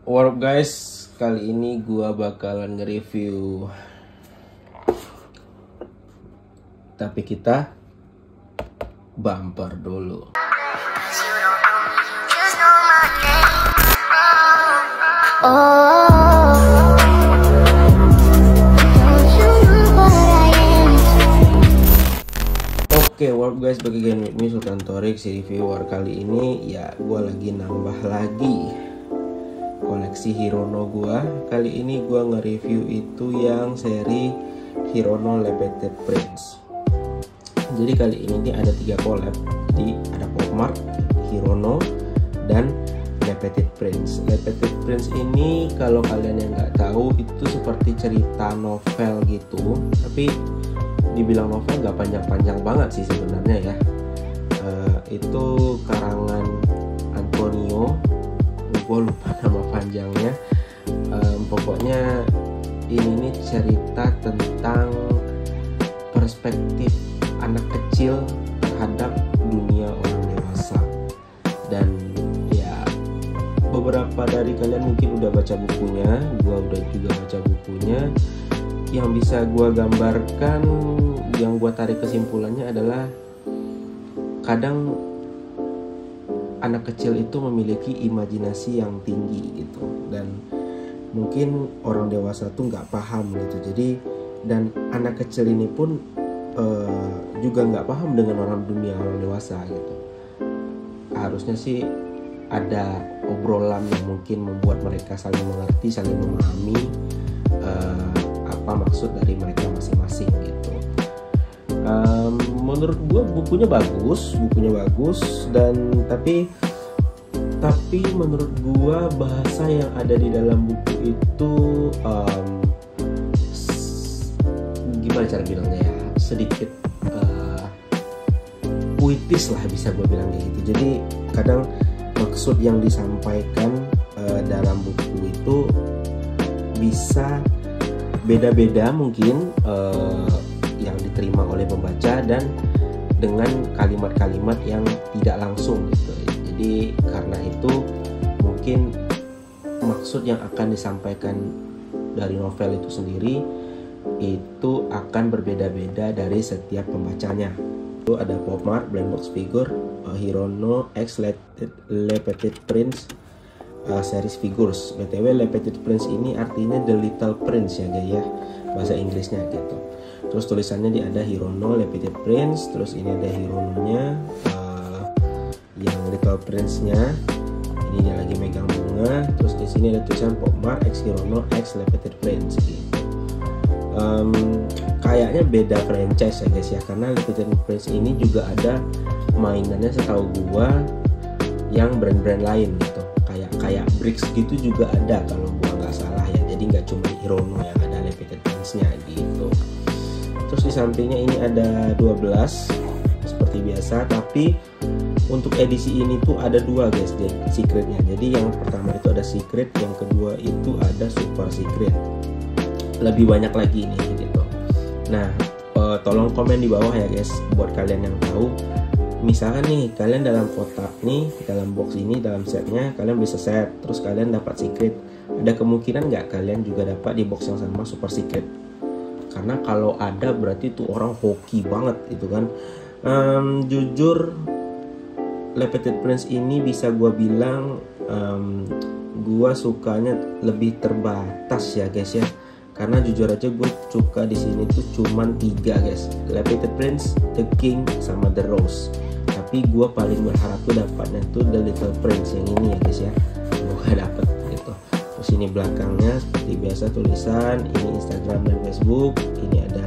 What up guys, kali ini gua bakalan nge-review, tapi kita bumper dulu. Oke, what up guys, back again with me Sultan Torik. Si reviewer kali ini ya gua lagi nambah lagi koleksi Hirono gua. Kali ini gua nge-review itu yang seri Hirono Repeated Prints. Jadi kali ini ada 3 collab. Jadi ada Pop Mart, Hirono, dan Repeated Prints. Repeated Prints ini kalau kalian yang nggak tahu itu seperti cerita novel gitu. Tapi dibilang novel nggak panjang-panjang banget sih sebenarnya ya. Itu karangan Antonio, gue lupa nama panjangnya. Pokoknya ini cerita tentang perspektif anak kecil terhadap dunia orang dewasa. Dan ya beberapa dari kalian mungkin udah baca bukunya, gue udah juga baca bukunya. Yang bisa gue gambarkan, yang gue tarik kesimpulannya adalah kadang anak kecil itu memiliki imajinasi yang tinggi gitu, dan mungkin orang dewasa tuh nggak paham gitu. Jadi dan anak kecil ini pun juga nggak paham dengan dunia orang dewasa gitu. Harusnya sih ada obrolan yang mungkin membuat mereka saling mengerti, saling memahami apa maksud dari mereka masing-masing gitu. Menurut gue bukunya bagus dan tapi menurut gue bahasa yang ada di dalam buku itu gimana cara bilangnya ya, sedikit puitis lah bisa gue bilang kayak gitu. Jadi kadang maksud yang disampaikan dalam buku itu bisa beda-beda mungkin yang diterima oleh pembaca dan dengan kalimat-kalimat yang tidak langsung gitu. Jadi karena itu mungkin maksud yang akan disampaikan dari novel itu sendiri itu akan berbeda-beda dari setiap pembacanya. Itu ada Pop Mart Blind Box Figure Hirono X Repeated Prints series figures. BTW Repeated Prints ini artinya The Little Prince ya guys ya, bahasa Inggrisnya gitu. Terus tulisannya di ada Hirono Repeated Prints, terus ini ada Hirononya yang Little Prince-nya. Ini dia lagi megang bunga. Terus di sini ada tulisan Pop Mart X Hirono X Repeated Prints gitu. Kayaknya beda franchise ya guys ya, karena Repeated Prints ini juga ada mainannya setahu gua yang brand-brand lain gitu. Kayak Bricks gitu juga ada kalau gua nggak salah ya. Jadi nggak cuma Hirono yang ada Repeated Prints-nya gitu. Terus di sampingnya ini ada 12 seperti biasa, tapi untuk edisi ini tuh ada 2 guys secretnya. Jadi yang pertama itu ada secret, yang kedua itu ada super secret. Lebih banyak lagi ini gitu. Nah, tolong komen di bawah ya guys buat kalian yang tahu. Misalkan nih kalian dalam kotak nih, dalam box ini, dalam setnya kalian bisa set, terus kalian dapat secret. Ada kemungkinan nggak kalian juga dapat di box yang sama super secret? Karena kalau ada berarti tuh orang hoki banget gitu kan. Jujur Repeated Prints ini bisa gue bilang gue sukanya lebih terbatas ya guys ya. Karena jujur aja gue suka di sini tuh cuman 3 guys, Repeated Prints, The King, sama The Rose. Tapi gue paling berharap tuh dapatnya tuh The Little Prince yang ini ya guys ya. Gue dapet gitu. Terus ini belakangnya seperti biasa tulisan, ini Instagram dan Facebook, ini ada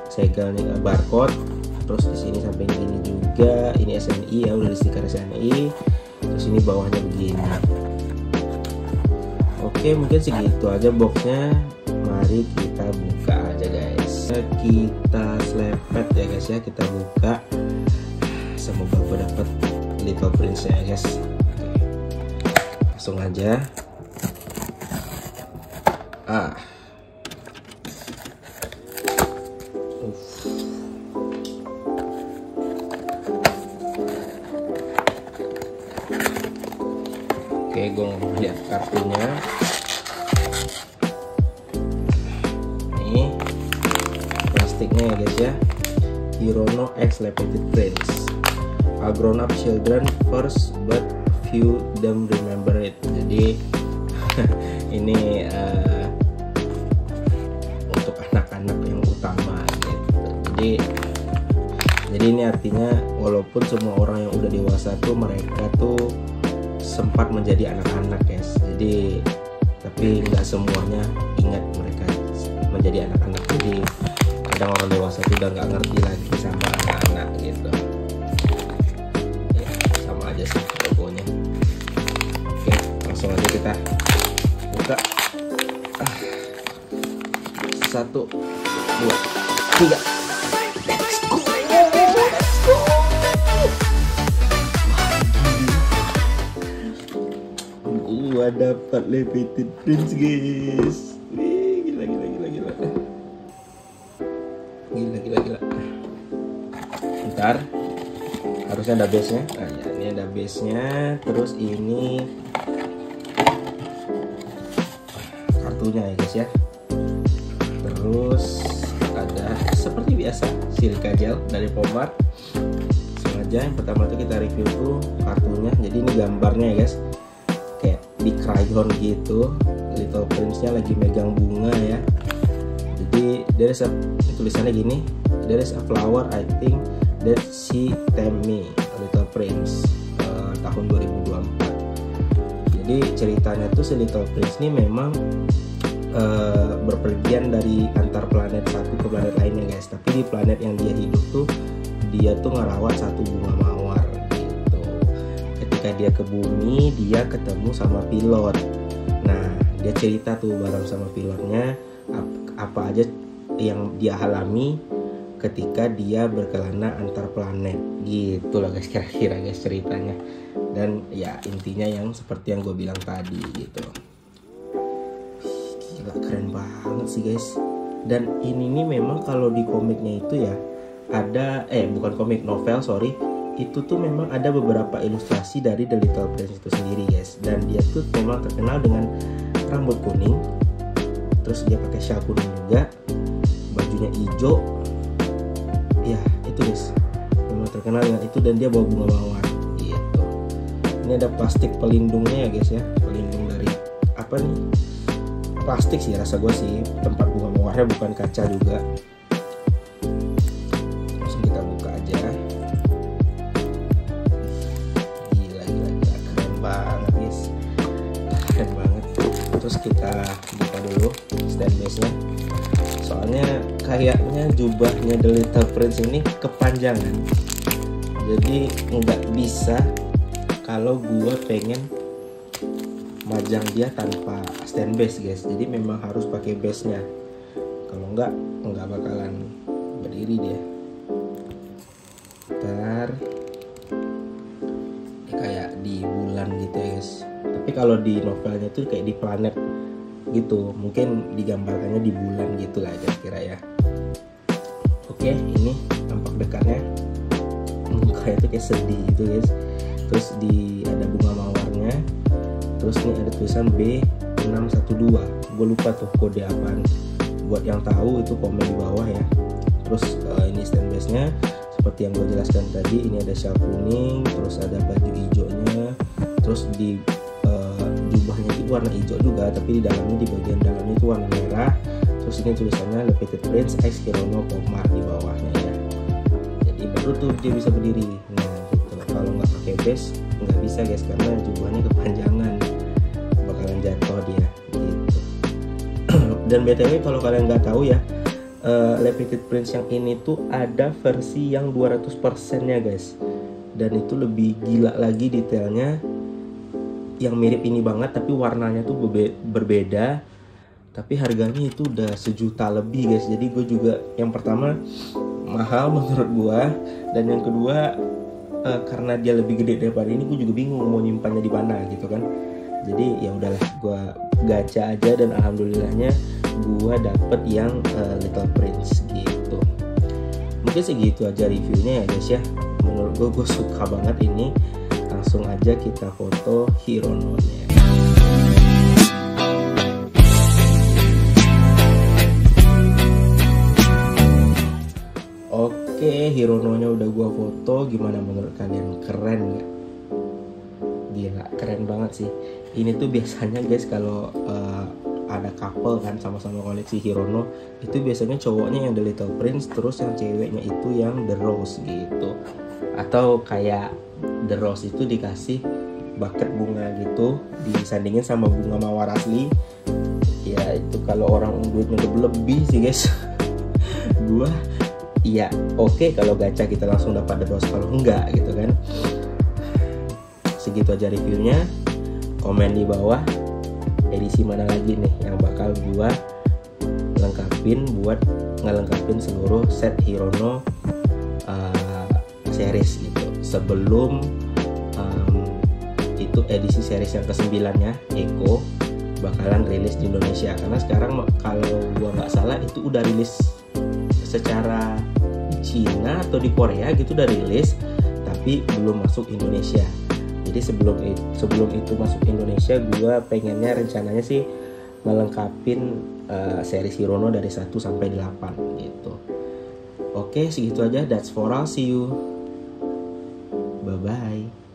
segel nih barcode. Terus di sini samping ini juga, ini SNI ya, udah di stiker SNI. Terus ini bawahnya begini. Oke, mungkin segitu aja boxnya. Mari kita buka aja guys. Kita selepet ya guys ya, kita buka. Semoga gue dapet Little Prince ya guys. Langsung aja. Oke, gue mau lihat kartunya. Nih plastiknya ya guys ya. Hirono X Repeated Prince. A grown up children first but few them remember it. Jadi ini untuk anak-anak yang utama gitu. Jadi ini artinya walaupun semua orang yang udah dewasa tuh mereka tuh sempat menjadi anak-anak guys. Jadi tapi nggak semuanya ingat mereka menjadi anak-anak. Jadi kadang orang dewasa tuh udah nggak ngerti lagi sama anak-anak gitu. Ya, sama aja sih logonya. Oke, langsung aja kita buka. 1, 2, 3. Let's go. Gua dapat Repeated Prince guys. Wih, gila. Bentar, harusnya ada base nya. Nah ya, ini ada base nya. Terus ini kartunya ya guys ya. Terus ada seperti biasa silika gel dari Pomar. Sengaja yang pertama tuh kita review tuh kartunya. Jadi ini gambarnya ya guys, kayak di crayon gitu. Little Prince-nya lagi megang bunga ya. Jadi dari tulisannya gini, there is a flower I think that she tame me, Little Prince, tahun 2024. Jadi ceritanya tuh si Little Prince ini memang berpergian dari antar planet satu ke planet lainnya guys. Tapi di planet yang dia hidup tuh dia tuh ngerawat satu bunga mawar gitu. Ketika dia ke bumi dia ketemu sama pilot. Nah dia cerita tuh bareng sama pilotnya apa aja yang dia alami ketika dia berkelana antar planet gitu lah guys, kira-kira guys ceritanya. Dan ya intinya yang seperti yang gue bilang tadi gitu. Gila, keren banget sih guys. Dan ini nih memang kalau di komiknya itu ya ada bukan komik, novel sorry, itu tuh memang ada beberapa ilustrasi dari The Little Prince itu sendiri guys. Dan dia tuh memang terkenal dengan rambut kuning, terus dia pakai shawl kuning juga, bajunya hijau ya itu guys, memang terkenal dengan itu. Dan dia bawa bunga mawar gitu. Ini ada plastik pelindungnya ya guys ya, pelindung dari apa nih, plastik sih rasa gue sih, tempat bunga mawarnya bukan kaca juga. Langsung kita buka aja. Gila, keren banget guys, keren banget. Terus kita buka dulu stand base nya, soalnya kayaknya jubahnya The Little Prince ini kepanjangan, jadi nggak bisa kalau gua pengen majang dia tanpa stand base guys. Jadi memang harus pakai base nya, kalau nggak bakalan berdiri dia. Ntar ini kayak di bulan gitu ya guys, tapi kalau di novelnya tuh kayak di planet gitu, mungkin digambarkannya di bulan gitu lah kira-kira ya. Oke, ini tampak dekatnya, mukanya tuh kayak sedih gitu guys. Terus ada bunga mawarnya. Terus ini ada tulisan B612, gue lupa tuh kode apaan. Buat yang tahu itu komen di bawah ya. Terus ini stand base nya seperti yang gue jelaskan tadi. Ini ada shawl kuning, terus ada baju hijaunya, terus di jubahnya itu warna hijau juga, tapi di dalamnya, di bagian dalamnya itu warna merah. Terus ini tulisannya Repeated Prince X Hirono Pomar di bawahnya ya. Jadi baru tuh dia bisa berdiri. Nah gitu. Kalau nggak pakai base nggak bisa guys, karena jubahnya kepanjangan, bakalan jatuh dia gitu. Dan BTW kalau kalian nggak tahu ya, Repeated Prince yang ini tuh ada versi yang 200% nya guys. Dan itu lebih gila lagi detailnya, yang mirip ini banget tapi warnanya tuh berbeda, tapi harganya itu udah 1 juta lebih guys. Jadi gue juga yang pertama mahal menurut gue, dan yang kedua karena dia lebih gede daripada ini, gue juga bingung mau nyimpannya di mana gitu kan. Jadi ya udahlah, gue gacha aja, dan alhamdulillahnya gue dapet yang Little Prince gitu. Mungkin segitu aja reviewnya ya guys ya. Menurut gue suka banget ini. Langsung aja kita foto Hirono-nya. Hirono-nya udah gua foto. Gimana menurut kalian? Keren nggak? Gila, keren banget sih. Ini tuh biasanya guys kalau ada couple kan sama-sama koleksi Hirono, itu biasanya cowoknya yang The Little Prince, terus yang ceweknya itu yang The Rose gitu. Atau kayak The Rose itu dikasih bucket bunga gitu, disandingin sama bunga mawar asli. Ya itu kalau orang duitnya lebih sih guys. Gua iya oke, kalau gacha kita langsung dapat The Rose, kalau enggak gitu kan. Segitu aja reviewnya. Komen di bawah edisi mana lagi nih yang bakal gua lengkapin buat ngelengkapin seluruh set Hirono series gitu. Sebelum itu edisi series yang ke-9 ya, Echo bakalan rilis di Indonesia. Karena sekarang kalau gua nggak salah itu udah rilis secara Cina atau di Korea gitu, udah rilis tapi belum masuk Indonesia. Jadi sebelum itu masuk Indonesia, gue pengennya rencananya sih melengkapin series Hirono dari 1 sampai 8 gitu. Oke, segitu aja. That's for all. See you. Bye bye.